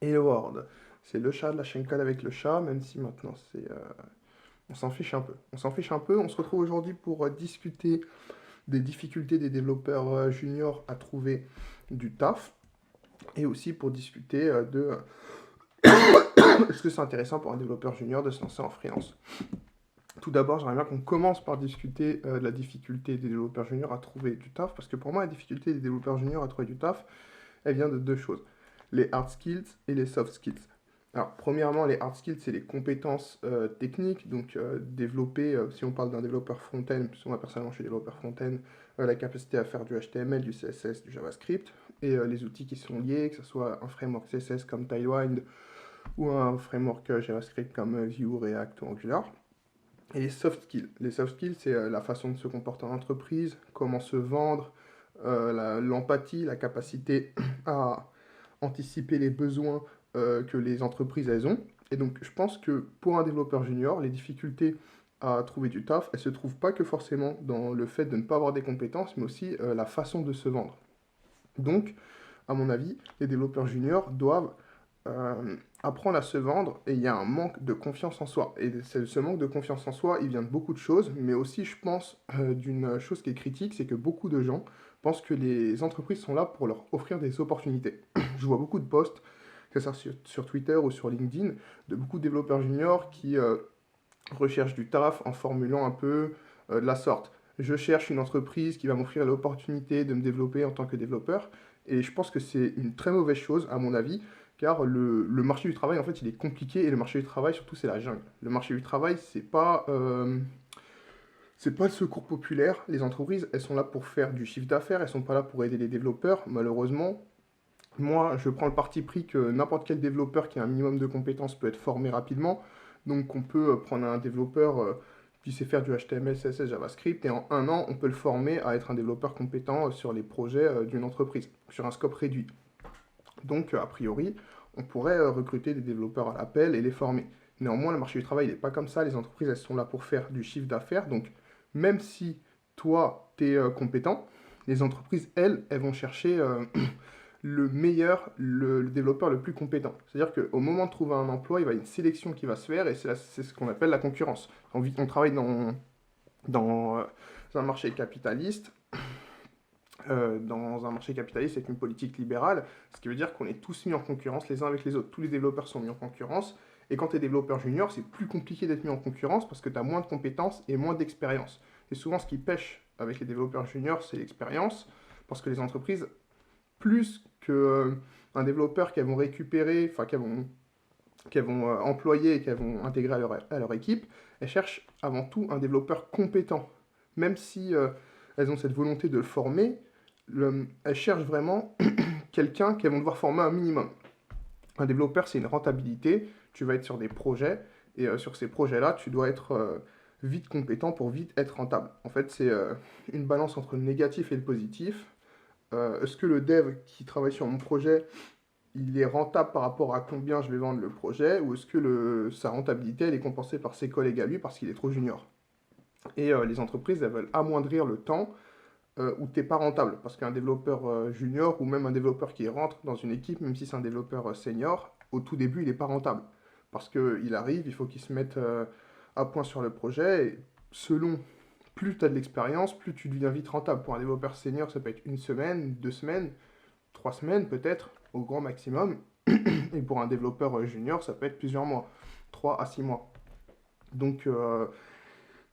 Hello World, c'est le chat de la chaîne Code avec le chat, même si maintenant on s'en fiche un peu. On s'en fiche un peu, on se retrouve aujourd'hui pour discuter des difficultés des développeurs juniors à trouver du taf, et aussi pour discuter de est-ce que c'est intéressant pour un développeur junior de se lancer en freelance. Tout d'abord, j'aimerais bien qu'on commence par discuter de la difficulté des développeurs juniors à trouver du taf, parce que pour moi, la difficulté des développeurs juniors à trouver du taf, elle vient de deux choses, les hard skills et les soft skills. Alors, premièrement, les hard skills, c'est les compétences techniques, donc développer, si on parle d'un développeur front-end, parce que moi personnellement je suis développeur front-end, la capacité à faire du HTML, du CSS, du JavaScript, et les outils qui sont liés, que ce soit un framework CSS comme Tailwind, ou un framework JavaScript comme Vue, React ou Angular. Et les soft skills. Les soft skills, c'est la façon de se comporter en entreprise, comment se vendre, l'empathie, la capacité à anticiper les besoins que les entreprises elles ont. Et donc, je pense que pour un développeur junior, les difficultés à trouver du taf, elles se trouvent pas que forcément dans le fait de ne pas avoir des compétences, mais aussi la façon de se vendre. Donc, à mon avis, les développeurs juniors doivent apprendre à se vendre et il y a un manque de confiance en soi. Et ce manque de confiance en soi, il vient de beaucoup de choses, mais aussi, je pense, d'une chose qui est critique, c'est que beaucoup de gens pensent que les entreprises sont là pour leur offrir des opportunités. Je vois beaucoup de posts, que ce soit sur Twitter ou sur LinkedIn, de beaucoup de développeurs juniors qui recherchent du taf en formulant un peu de la sorte. Je cherche une entreprise qui va m'offrir l'opportunité de me développer en tant que développeur. Et je pense que c'est une très mauvaise chose, à mon avis, car le marché du travail, en fait, il est compliqué. Et le marché du travail, surtout, c'est la jungle. Le marché du travail, c'est pas le secours populaire. Les entreprises, elles sont là pour faire du chiffre d'affaires. Elles sont pas là pour aider les développeurs. Malheureusement, moi, je prends le parti pris que n'importe quel développeur qui a un minimum de compétences peut être formé rapidement. Donc, on peut prendre un développeur qui sait faire du HTML, CSS, JavaScript, et en un an, on peut le former à être un développeur compétent sur les projets d'une entreprise, sur un scope réduit. Donc, a priori, on pourrait recruter des développeurs à l'appel et les former. Néanmoins, le marché du travail n'est pas comme ça. Les entreprises, elles sont là pour faire du chiffre d'affaires. Donc, même si toi, tu es compétent, les entreprises, elles vont chercher le meilleur, le développeur le plus compétent. C'est-à-dire qu'au moment de trouver un emploi, il va y avoir une sélection qui va se faire et c'est ce qu'on appelle la concurrence. On travaille dans un marché capitaliste dans un marché capitaliste avec une politique libérale, ce qui veut dire qu'on est tous mis en concurrence les uns avec les autres. Tous les développeurs sont mis en concurrence, et quand tu es développeur junior, c'est plus compliqué d'être mis en concurrence parce que tu as moins de compétences et moins d'expérience. Et souvent, ce qui pêche avec les développeurs juniors, c'est l'expérience, parce que les entreprises, plus qu'un développeur qu'elles vont récupérer, enfin qu'elles vont employer et qu'elles vont intégrer à leur équipe, elles cherchent avant tout un développeur compétent. Même si elles ont cette volonté de le former, elles cherchent vraiment quelqu'un qu'elles vont devoir former un minimum. Un développeur, c'est une rentabilité. Tu vas être sur des projets et sur ces projets-là, tu dois être vite compétent pour vite être rentable. En fait, c'est une balance entre le négatif et le positif. Est-ce que le dev qui travaille sur mon projet, il est rentable par rapport à combien je vais vendre le projet, ou est-ce que sa rentabilité, elle est compensée par ses collègues à lui parce qu'il est trop junior? Et les entreprises, elles veulent amoindrir le temps où tu n'es pas rentable. Parce qu'un développeur junior ou même un développeur qui rentre dans une équipe, même si c'est un développeur senior, au tout début, il n'est pas rentable. Parce qu'il arrive, il faut qu'il se mette à point sur le projet. Et selon plus tu as de l'expérience, plus tu deviens vite rentable. Pour un développeur senior, ça peut être une semaine, 2 semaines, 3 semaines peut-être, au grand maximum. Et pour un développeur junior, ça peut être plusieurs mois, 3 à 6 mois. Donc,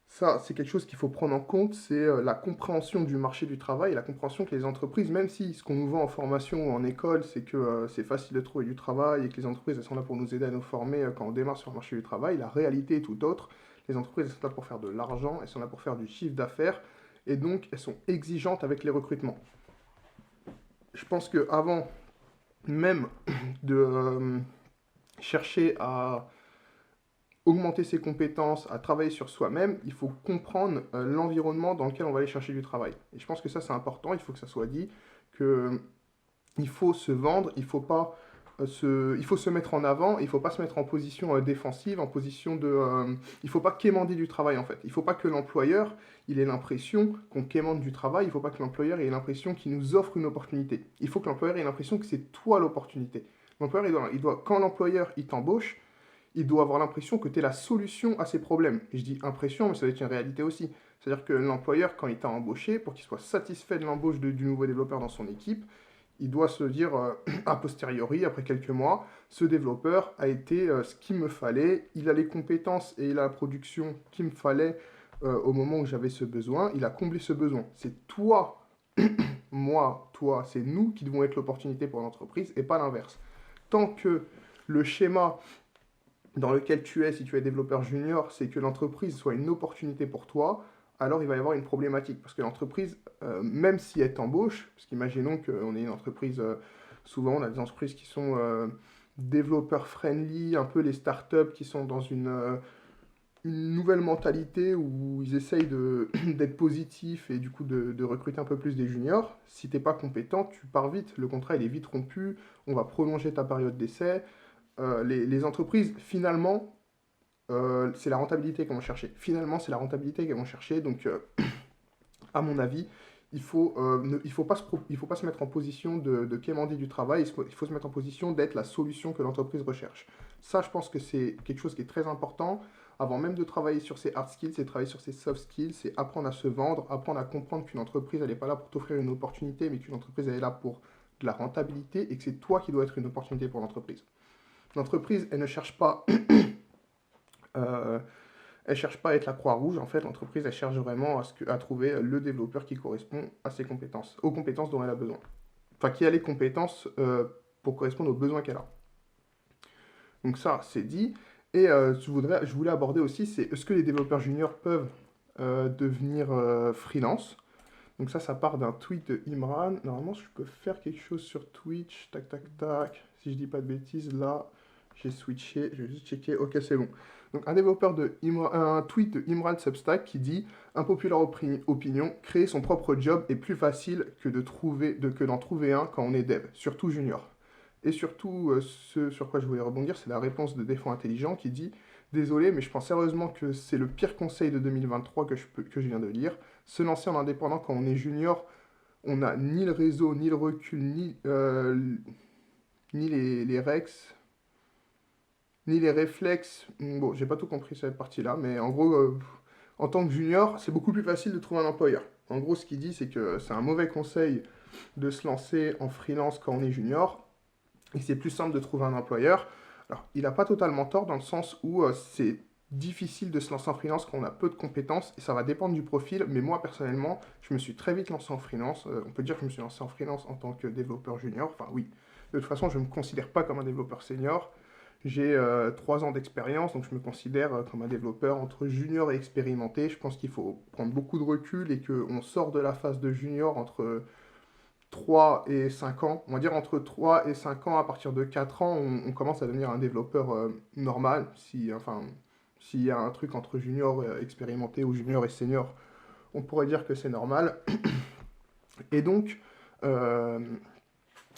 ça, c'est quelque chose qu'il faut prendre en compte, c'est la compréhension du marché du travail et la compréhension que les entreprises, même si ce qu'on nous vend en formation ou en école, c'est que c'est facile de trouver du travail et que les entreprises, elles sont là pour nous aider à nous former quand on démarre sur le marché du travail, la réalité est tout autre. Les entreprises, elles sont là pour faire de l'argent, elles sont là pour faire du chiffre d'affaires, et donc elles sont exigeantes avec les recrutements. Je pense qu'avant même de chercher à augmenter ses compétences, à travailler sur soi-même, il faut comprendre l'environnement dans lequel on va aller chercher du travail. Et je pense que ça, c'est important, il faut que ça soit dit, que il faut se vendre, il ne faut pas il faut se mettre en avant, il ne faut pas se mettre en position défensive, en position de... il ne faut pas quémander du travail en fait. Il ne faut pas que l'employeur il ait l'impression qu'on quémande du travail, il ne faut pas que l'employeur ait l'impression qu'il nous offre une opportunité. Il faut que l'employeur ait l'impression que c'est toi l'opportunité. L'employeur, quand l'employeur il t'embauche, il doit avoir l'impression que tu es la solution à ses problèmes. Et je dis impression, mais ça doit être une réalité aussi. C'est-à-dire que l'employeur, quand il t'a embauché, pour qu'il soit satisfait de l'embauche du nouveau développeur dans son équipe, il doit se dire, a posteriori, après quelques mois, ce développeur a été ce qu'il me fallait, il a les compétences et il a la production qu'il me fallait au moment où j'avais ce besoin, il a comblé ce besoin. C'est toi, moi, toi, c'est nous qui devons être l'opportunité pour l'entreprise et pas l'inverse. Tant que le schéma dans lequel tu es, si tu es développeur junior, c'est que l'entreprise soit une opportunité pour toi, alors il va y avoir une problématique. Parce que l'entreprise, même si elle t'embauche, parce qu'imaginons qu'on est une entreprise, souvent on a des entreprises qui sont développeurs friendly, un peu les startups qui sont dans une nouvelle mentalité où ils essayent d'être positifs et du coup de recruter un peu plus des juniors. Si tu n'es pas compétent, tu pars vite, le contrat il est vite rompu, on va prolonger ta période d'essai. Les entreprises, finalement, c'est la rentabilité qu'elles vont chercher. Finalement, c'est la rentabilité qu'elles vont chercher. Donc, à mon avis, il faut pas se mettre en position de quémander du travail. Il faut se mettre en position d'être la solution que l'entreprise recherche. Ça, je pense que c'est quelque chose qui est très important. Avant même de travailler sur ses hard skills, c'est travailler sur ses soft skills, c'est apprendre à se vendre, apprendre à comprendre qu'une entreprise, elle n'est pas là pour t'offrir une opportunité, mais qu'une entreprise, elle est là pour de la rentabilité et que c'est toi qui dois être une opportunité pour l'entreprise. L'entreprise, elle ne cherche pas, euh, elle cherche pas à être la Croix-Rouge. En fait, l'entreprise, elle cherche vraiment à trouver le développeur qui correspond à ses compétences, aux compétences dont elle a besoin. Enfin, qui a les compétences pour correspondre aux besoins qu'elle a. Donc ça, c'est dit. Et je voulais aborder aussi, c'est est-ce que les développeurs juniors peuvent devenir freelance. Donc ça part d'un tweet de Imran. Normalement, je peux faire quelque chose sur Twitch. Tac, tac, tac. Si je dis pas de bêtises, là, j'ai switché. Je vais juste checker. Ok, c'est bon. Donc un tweet de Imran Substack qui dit unpopular opinion, créer son propre job est plus facile que d'en trouver un quand on est dev, surtout junior. Et surtout, ce sur quoi je voulais rebondir, c'est la réponse de Défend Intelligent qui dit désolé, mais je pense sérieusement que c'est le pire conseil de 2023 que je viens de lire. Se lancer en indépendant quand on est junior, on n'a ni le réseau, ni le recul, ni les rex, ni les réflexes. Bon, j'ai pas tout compris cette partie-là, mais en gros, en tant que junior, c'est beaucoup plus facile de trouver un employeur. En gros, ce qu'il dit, c'est que c'est un mauvais conseil de se lancer en freelance quand on est junior, et c'est plus simple de trouver un employeur. Alors, il n'a pas totalement tort dans le sens où c'est difficile de se lancer en freelance quand on a peu de compétences, et ça va dépendre du profil, mais moi, personnellement, je me suis très vite lancé en freelance. On peut dire que je me suis lancé en freelance en tant que développeur junior, enfin oui. De toute façon, je ne me considère pas comme un développeur senior. J'ai 3 ans d'expérience, donc je me considère comme un développeur entre junior et expérimenté. Je pense qu'il faut prendre beaucoup de recul et qu'on sort de la phase de junior entre 3 et 5 ans. On va dire entre 3 et 5 ans, à partir de 4 ans, on commence à devenir un développeur normal. S'il y a un truc entre junior expérimenté ou junior et senior, on pourrait dire que c'est normal. Et donc, euh,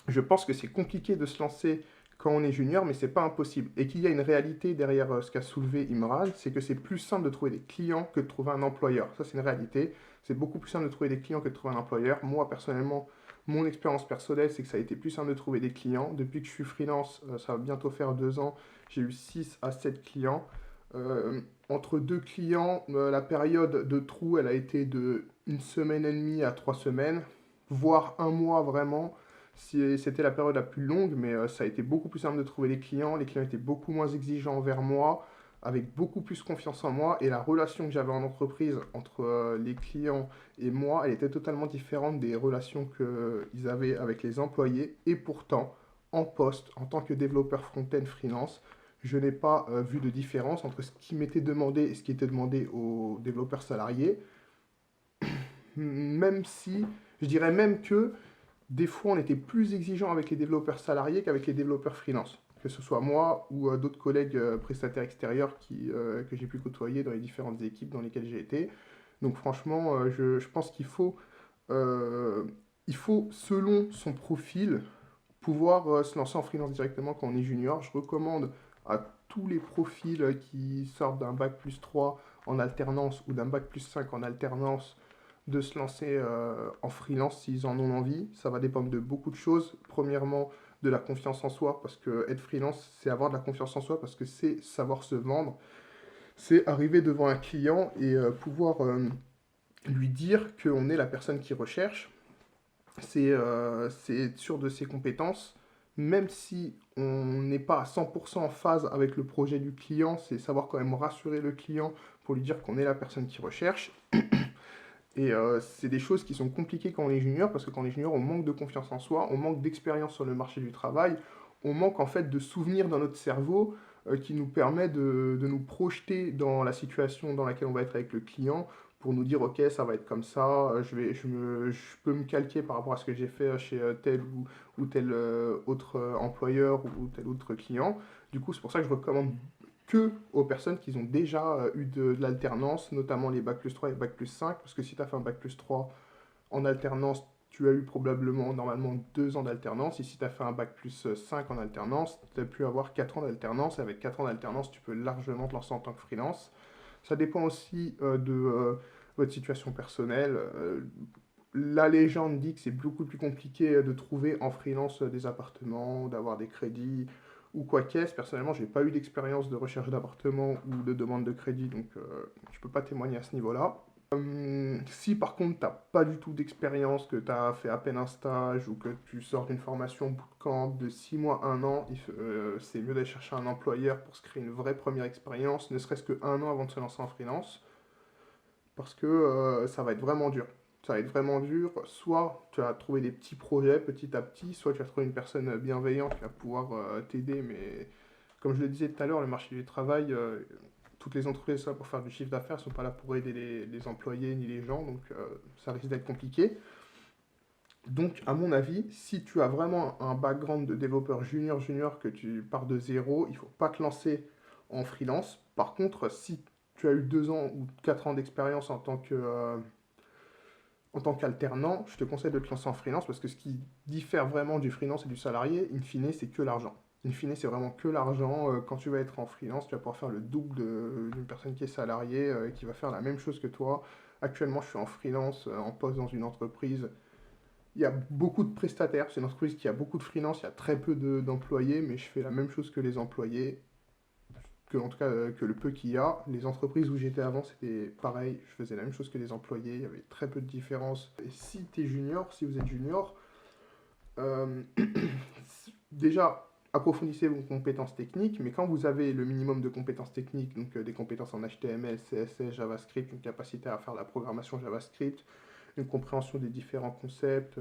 je pense que c'est compliqué de se lancer quand on est junior, mais c'est pas impossible. Et qu'il y a une réalité derrière ce qu'a soulevé Imran, c'est que c'est plus simple de trouver des clients que de trouver un employeur. Ça, c'est une réalité. C'est beaucoup plus simple de trouver des clients que de trouver un employeur. Moi, personnellement, mon expérience personnelle, c'est que ça a été plus simple de trouver des clients. Depuis que je suis freelance, ça va bientôt faire 2 ans, j'ai eu 6 à 7 clients. Entre deux clients, la période de trou, elle a été de 1 semaine et demie à 3 semaines, voire un mois vraiment. C'était la période la plus longue, mais ça a été beaucoup plus simple de trouver les clients. Les clients étaient beaucoup moins exigeants envers moi, avec beaucoup plus confiance en moi. Et la relation que j'avais en entreprise entre les clients et moi, elle était totalement différente des relations qu'ils avaient avec les employés. Et pourtant, en poste, en tant que développeur front-end freelance, je n'ai pas vu de différence entre ce qui m'était demandé et ce qui était demandé aux développeurs salariés. Même si, je dirais même que des fois, on était plus exigeant avec les développeurs salariés qu'avec les développeurs freelance. Que ce soit moi ou d'autres collègues prestataires extérieurs que j'ai pu côtoyer dans les différentes équipes dans lesquelles j'ai été. Donc franchement, je pense qu'il faut, selon son profil, pouvoir se lancer en freelance directement quand on est junior. Je recommande à tous les profils qui sortent d'un bac+3 en alternance ou d'un bac+5 en alternance de se lancer en freelance s'ils en ont envie. Ça va dépendre de beaucoup de choses. Premièrement, de la confiance en soi, parce que être freelance, c'est avoir de la confiance en soi, parce que c'est savoir se vendre. C'est arriver devant un client et pouvoir lui dire qu'on est la personne qu'il recherche. C'est être sûr de ses compétences, même si on n'est pas à 100% en phase avec le projet du client, c'est savoir quand même rassurer le client pour lui dire qu'on est la personne qu'il recherche. Et c'est des choses qui sont compliquées quand on est junior, parce que quand on est junior, on manque de confiance en soi, on manque d'expérience sur le marché du travail, on manque en fait de souvenirs dans notre cerveau qui nous permet de nous projeter dans la situation dans laquelle on va être avec le client pour nous dire ok ça va être comme ça, je peux me calquer par rapport à ce que j'ai fait chez tel ou tel autre employeur ou tel autre client. Du coup c'est pour ça que je recommande que aux personnes qui ont déjà eu de l'alternance, notamment les bac+3 et bac+5, parce que si tu as fait un bac+3 en alternance, tu as eu probablement normalement 2 ans d'alternance, et si tu as fait un bac+5 en alternance, tu as pu avoir 4 ans d'alternance, et avec 4 ans d'alternance, tu peux largement te lancer en tant que freelance. Ça dépend aussi de votre situation personnelle. La légende dit que c'est beaucoup plus compliqué de trouver en freelance des appartements, d'avoir des crédits ou quoi qu'est-ce. Personnellement, j'ai pas eu d'expérience de recherche d'appartement ou de demande de crédit, donc je peux pas témoigner à ce niveau-là. Si par contre t'as pas du tout d'expérience, que tu as fait à peine un stage ou que tu sors d'une formation bootcamp de 6 mois, 1 an, c'est mieux d'aller chercher un employeur pour se créer une vraie première expérience, ne serait-ce que 1 an avant de se lancer en freelance, parce que ça va être vraiment dur. Ça va être vraiment dur. Soit tu vas trouver des petits projets petit à petit, soit tu vas trouver une personne bienveillante qui va pouvoir t'aider. Mais comme je le disais tout à l'heure, le marché du travail, toutes les entreprises sont là pour faire du chiffre d'affaires, ne sont pas là pour aider les employés ni les gens, donc ça risque d'être compliqué. Donc, à mon avis, si tu as vraiment un background de développeur junior, que tu pars de zéro, il ne faut pas te lancer en freelance. Par contre, si tu as eu 2 ans ou 4 ans d'expérience en tant qu'alternant, je te conseille de te lancer en freelance parce que ce qui diffère vraiment du freelance et du salarié, in fine, c'est que l'argent. In fine, c'est vraiment que l'argent. Quand tu vas être en freelance, tu vas pouvoir faire le double d'une personne qui est salariée et qui va faire la même chose que toi. Actuellement, je suis en freelance, en poste dans une entreprise. Il y a beaucoup de prestataires. C'est une entreprise qui a beaucoup de freelance, il y a très peu d'employés, mais je fais la même chose que les employés en tout cas que le peu qu'il y a. Les entreprises où j'étais avant, c'était pareil, je faisais la même chose que les employés, il y avait très peu de différence. Et si tu es junior, si vous êtes junior, euh, déjà approfondissez vos compétences techniques, mais quand vous avez le minimum de compétences techniques, donc des compétences en HTML, CSS, JavaScript, une capacité à faire la programmation JavaScript, une compréhension des différents concepts,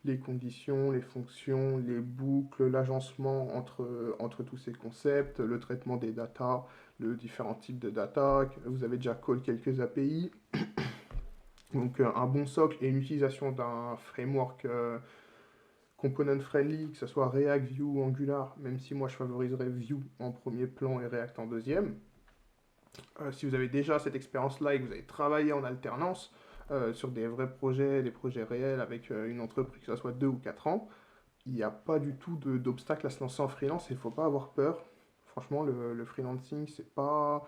les conditions, les fonctions, les boucles, l'agencement entre tous ces concepts, le traitement des datas, le différents types de data. Vous avez déjà call quelques API. Donc un bon socle et une utilisation d'un framework component friendly, que ce soit React, Vue ou Angular, même si moi je favoriserais Vue en premier plan et React en deuxième. Si vous avez déjà cette expérience-là et que vous avez travaillé en alternance, sur des vrais projets, des projets réels avec une entreprise, que ce soit 2 ou 4 ans, il n'y a pas du tout d'obstacle à se lancer en freelance et il ne faut pas avoir peur. Franchement, le freelancing, c'est pas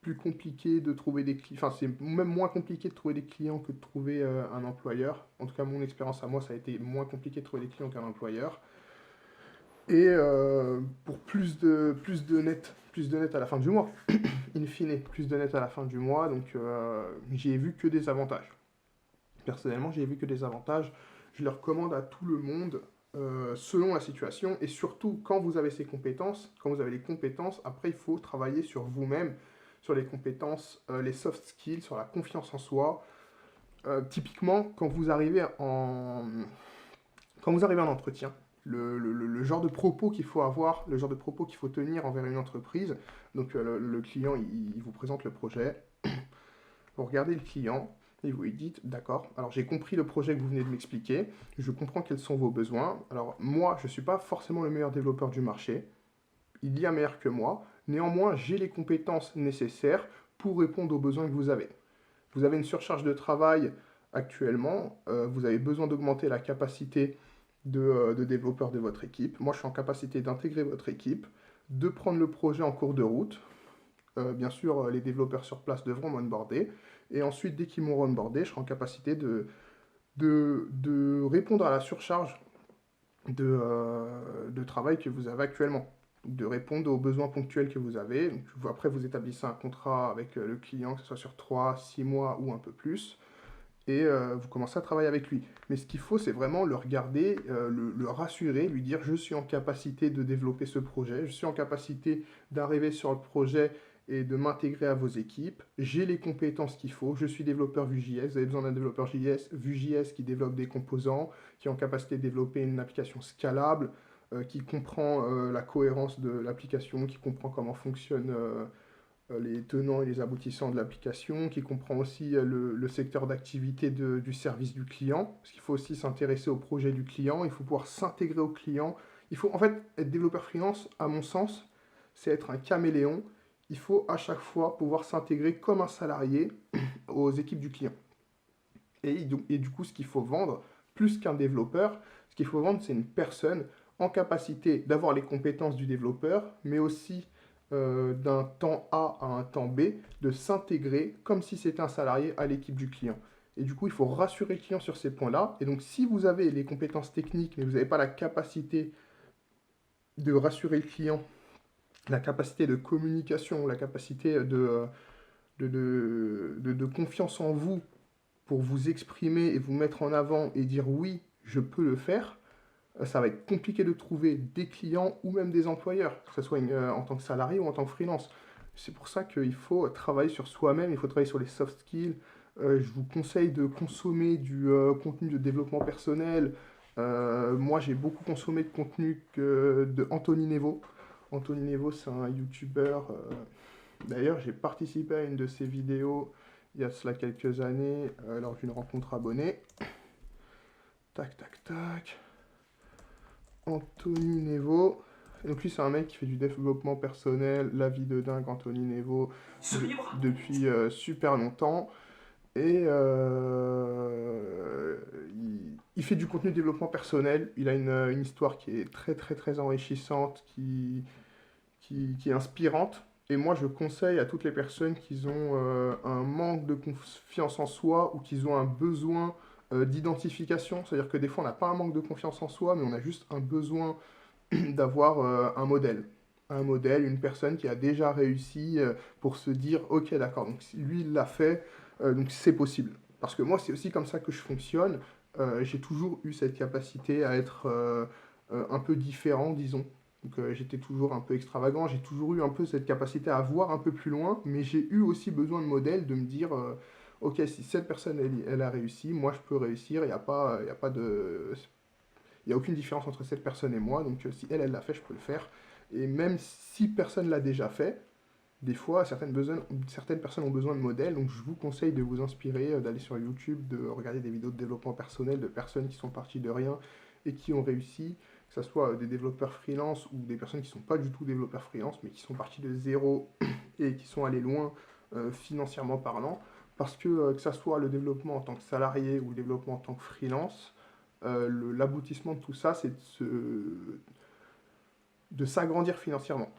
plus compliqué de trouver des clients, enfin c'est même moins compliqué de trouver des clients que de trouver un employeur. En tout cas, mon expérience à moi, ça a été moins compliqué de trouver des clients qu'un employeur. Et pour plus de net à la fin du mois, in fine, plus de net à la fin du mois, donc j'ai vu que des avantages. Personnellement, j'ai vu que des avantages. Je le recommande à tout le monde selon la situation et surtout quand vous avez ces compétences, quand vous avez les compétences, après il faut travailler sur vous-même, sur les compétences, les soft skills, sur la confiance en soi. Typiquement, quand vous arrivez en entretien, le genre de propos qu'il faut avoir, le genre de propos qu'il faut tenir envers une entreprise. Donc le client, il vous présente le projet, vous regardez le client et vous lui dites, d'accord, alors j'ai compris le projet que vous venez de m'expliquer, je comprends quels sont vos besoins. Alors moi, je ne suis pas forcément le meilleur développeur du marché, il y a meilleur que moi, néanmoins j'ai les compétences nécessaires pour répondre aux besoins que vous avez. Vous avez une surcharge de travail actuellement, vous avez besoin d'augmenter la capacité de développeurs de votre équipe. Moi, je suis en capacité d'intégrer votre équipe, de prendre le projet en cours de route. Bien sûr, les développeurs sur place devront m'onboarder. Et ensuite, dès qu'ils m'ont onboardé, je serai en capacité de répondre à la surcharge de travail que vous avez actuellement. De répondre aux besoins ponctuels que vous avez. Donc, après, vous établissez un contrat avec le client, que ce soit sur 3, 6 mois ou un peu plus, et vous commencez à travailler avec lui. Mais ce qu'il faut, c'est vraiment le regarder, le rassurer, lui dire: je suis en capacité de développer ce projet, je suis en capacité d'arriver sur le projet et de m'intégrer à vos équipes, j'ai les compétences qu'il faut, je suis développeur Vue.js, vous avez besoin d'un développeur Vue.js qui développe des composants, qui est en capacité de développer une application scalable, qui comprend la cohérence de l'application, qui comprend comment fonctionnent les tenants et les aboutissants de l'application, qui comprend aussi le secteur d'activité du service du client, parce qu'il faut aussi s'intéresser au projet du client, il faut pouvoir s'intégrer au client. Il faut en fait être développeur freelance, à mon sens, c'est être un caméléon. Il faut à chaque fois pouvoir s'intégrer comme un salarié aux équipes du client. Et du coup, ce qu'il faut vendre, plus qu'un développeur, ce qu'il faut vendre, c'est une personne en capacité d'avoir les compétences du développeur, mais aussi d'un temps A à un temps B, de s'intégrer comme si c'était un salarié à l'équipe du client. Et du coup, il faut rassurer le client sur ces points-là. Et donc, si vous avez les compétences techniques, mais vous n'avez pas la capacité de rassurer le client, la capacité de communication, la capacité de confiance en vous pour vous exprimer et vous mettre en avant et dire oui, je peux le faire, ça va être compliqué de trouver des clients ou même des employeurs, que ce soit en tant que salarié ou en tant que freelance. C'est pour ça qu'il faut travailler sur soi-même, il faut travailler sur les soft skills. Je vous conseille de consommer du contenu de développement personnel. Moi, j'ai beaucoup consommé de contenu de Anthony Nevo. Anthony Nevo, c'est un YouTuber. D'ailleurs, j'ai participé à une de ses vidéos il y a cela quelques années, lors d'une rencontre abonnée. Tac, tac, tac. Anthony Nevo. Donc lui, c'est un mec qui fait du développement personnel, la vie de dingue, Anthony Nevo, depuis super longtemps. Et il fait du contenu de développement personnel. Il a une histoire qui est très très très enrichissante, qui est inspirante. Et moi, je conseille à toutes les personnes qui ont un manque de confiance en soi ou qui ont un besoin d'identification. C'est-à-dire que des fois, on n'a pas un manque de confiance en soi, mais on a juste un besoin d'avoir un modèle. Un modèle, une personne qui a déjà réussi pour se dire, ok, d'accord, donc lui, il l'a fait, donc c'est possible. Parce que moi, c'est aussi comme ça que je fonctionne. J'ai toujours eu cette capacité à être un peu différent, disons. Donc j'étais toujours un peu extravagant, j'ai toujours eu un peu cette capacité à voir un peu plus loin, mais j'ai eu aussi besoin de modèles, de me dire, ok, si cette personne, elle a réussi, moi je peux réussir, il y a pas de... Il n'y a aucune différence entre cette personne et moi, donc si elle l'a fait, je peux le faire. Et même si personne l'a déjà fait, des fois, certaines personnes ont besoin de modèles, donc je vous conseille de vous inspirer, d'aller sur YouTube, de regarder des vidéos de développement personnel de personnes qui sont parties de rien et qui ont réussi, que ce soit des développeurs freelance ou des personnes qui ne sont pas du tout développeurs freelance, mais qui sont partis de zéro et qui sont allés loin financièrement parlant, parce que ce soit le développement en tant que salarié ou le développement en tant que freelance, l'aboutissement de tout ça, c'est de s'agrandir financièrement.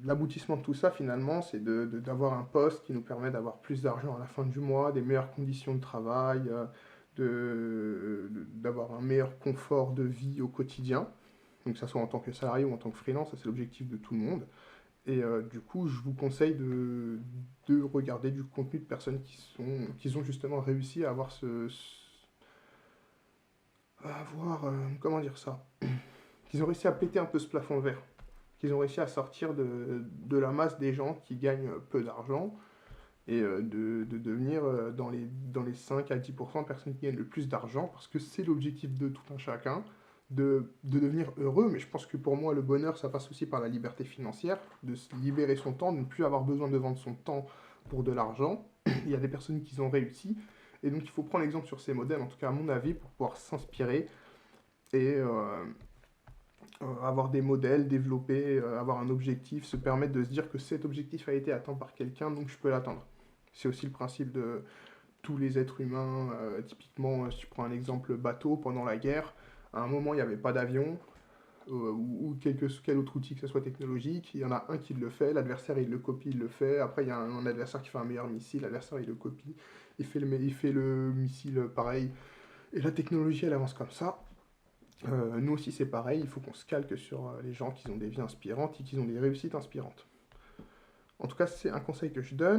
L'aboutissement de tout ça, finalement, c'est d'avoir un poste qui nous permet d'avoir plus d'argent à la fin du mois, des meilleures conditions de travail, d'avoir un meilleur confort de vie au quotidien. Donc, que ce soit en tant que salarié ou en tant que freelance, ça c'est l'objectif de tout le monde. Et du coup, je vous conseille de regarder du contenu de personnes qui ont justement réussi à avoir comment dire ça, qu'ils ont réussi à péter un peu ce plafond de verre, qu'ils ont réussi à sortir de la masse des gens qui gagnent peu d'argent et de devenir dans les 5 à 10% de personnes qui gagnent le plus d'argent, parce que c'est l'objectif de tout un chacun, de devenir heureux. Mais je pense que pour moi, le bonheur, ça passe aussi par la liberté financière, de se libérer son temps, de ne plus avoir besoin de vendre son temps pour de l'argent. Il y a des personnes qui ont réussi, et donc il faut prendre l'exemple sur ces modèles, en tout cas à mon avis, pour pouvoir s'inspirer et avoir des modèles, développer, avoir un objectif, se permettre de se dire que cet objectif a été atteint par quelqu'un, donc je peux l'atteindre. C'est aussi le principe de tous les êtres humains. Typiquement, si tu prends un exemple bateau, pendant la guerre, À un moment, il n'y avait pas d'avion, ou quel autre outil que ce soit technologique, il y en a un qui le fait, l'adversaire il le copie, il le fait, après il y a un adversaire qui fait un meilleur missile, l'adversaire il le copie, il fait le missile pareil, et la technologie elle avance comme ça. Nous aussi c'est pareil, il faut qu'on se calque sur les gens qui ont des vies inspirantes et qui ont des réussites inspirantes. En tout cas, c'est un conseil que je donne.